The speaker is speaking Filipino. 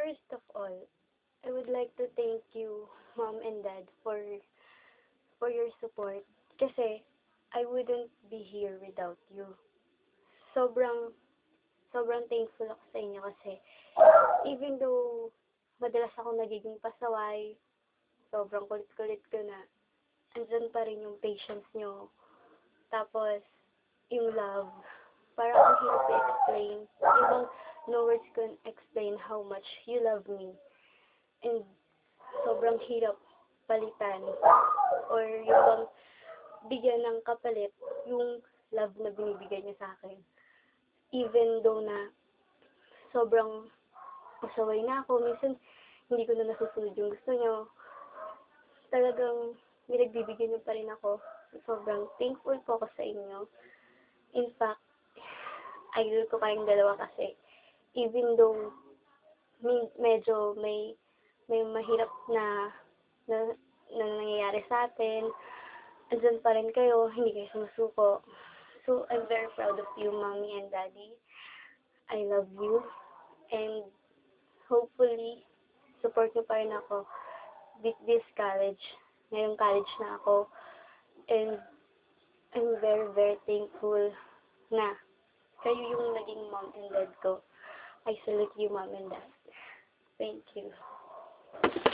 First of all, I would like to thank you, Mom and Dad, for your support. Kasi, I wouldn't be here without you. Sobrang, sobrang thankful ako sa inyo kasi, even though madalas ako nagiging pasaway, sobrang kulit-kulit ko na, andyan pa rin yung patience nyo. Tapos, yung love, parang ang hirap i-explain. Ibang no words can explain how much you love me. And sobrang hirap palitan or yung bang bigyan ng kapalit yung love na binibigay niya sa akin. Even though na sobrang pasaway na ako, minsan hindi ko na nasusunod yung gusto niyo, talagang pinagbibigyan niyo pa rin ako. Sobrang thankful po ako sa inyo. In fact, idol ko kayong dalawa kasi even though medyo may mahirap na nangyayari sa atin, andyan pa rin kayo, hindi kayo sumusuko. So, I'm very proud of you, Mommy and Daddy. I love you. And hopefully, support niyo pa rin ako with this college. Ngayong college na ako. And I'm very, very thankful na kayo yung naging mom and dad ko. I salute you, Mom and Dad. Thank you.